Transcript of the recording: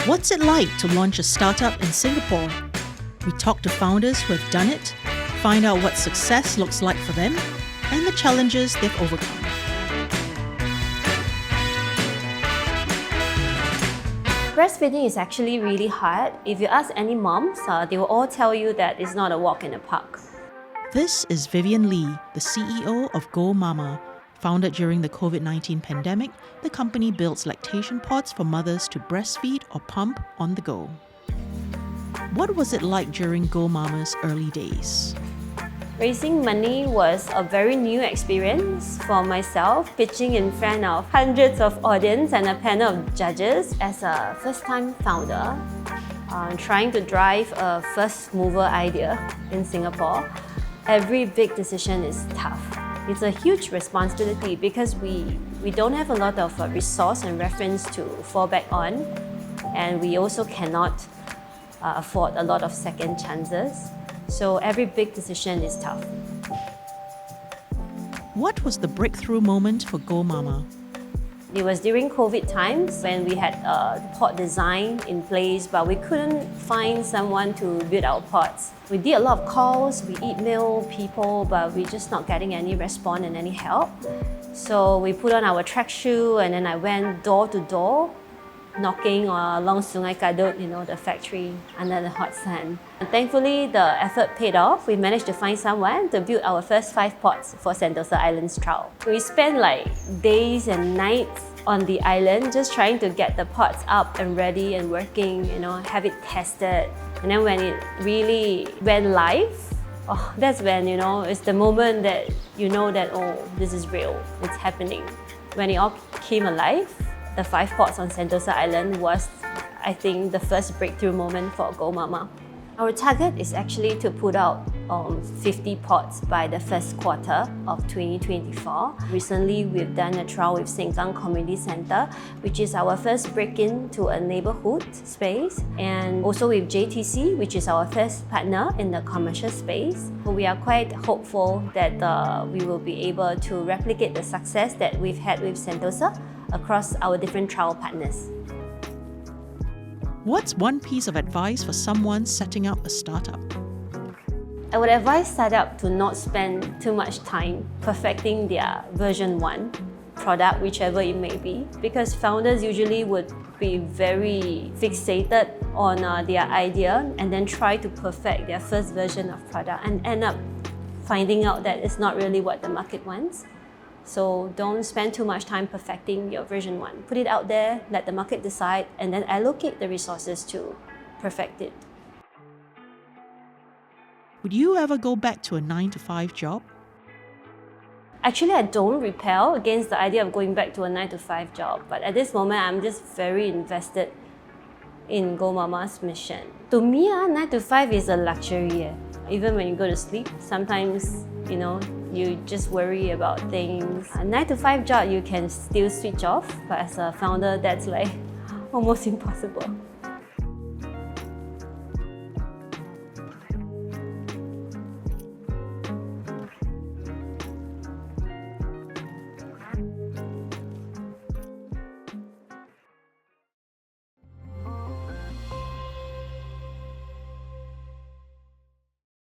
What's it like to launch a startup in Singapore? We talk to founders who have done it, find out what success looks like for them, and the challenges they've overcome. Breastfeeding is actually really hard. If you ask any moms, they will all tell you that it's not a walk in the park. This is Vivian Lee, the CEO of Go Mama. Founded during the COVID-19 pandemic, the company builds lactation pods for mothers to breastfeed or pump on the go. What was it like during Go Mama's early days? Raising money was a very new experience for myself, pitching in front of hundreds of audience and a panel of judges as a first-time founder, trying to drive a first-mover idea in Singapore. Every big decision is tough. It's a huge responsibility because we don't have a lot of resource and reference to fall back on, and we also cannot afford a lot of second chances. So every big decision is tough. What was the breakthrough moment for Go Mama? It was during COVID times when we had a pod design in place, but we couldn't find someone to build our pods. We did a lot of calls, we emailed people, but we're just not getting any response and any help. So we put on our track shoe and then I went door to door, knocking along Sungai Kadut, the factory under the hot sun. And thankfully, the effort paid off. We managed to find someone to build our first 5 pods for Sentosa Island's trial. We spent days and nights on the island just trying to get the pods up and ready and working, have it tested. And then when it really went live, that's when, it's the moment that you know that, this is real, it's happening. When it all came alive, the 5 pods on Sentosa Island was, I think, the first breakthrough moment for Go Mama. Our target is actually to put out 50 pods by the first quarter of 2024. Recently, we've done a trial with Sengkang Community Centre, which is our first break-in to a neighbourhood space, and also with JTC, which is our first partner in the commercial space. We are quite hopeful that we will be able to replicate the success that we've had with Sentosa across our different trial partners. What's one piece of advice for someone setting up a startup? I would advise startup to not spend too much time perfecting their version 1 product, whichever it may be, because founders usually would be very fixated on their idea and then try to perfect their first version of product and end up finding out that it's not really what the market wants. So don't spend too much time perfecting your version 1. Put it out there, let the market decide, and then allocate the resources to perfect it. Would you ever go back to a 9-to-5 job? Actually, I don't repel against the idea of going back to a 9-to-5 job, but at this moment, I'm just very invested in Go Mama's mission. To me, 9-to-5 is a luxury. Even when you go to sleep, sometimes, you just worry about things. A 9-to-5 job, you can still switch off, but as a founder, that's almost impossible.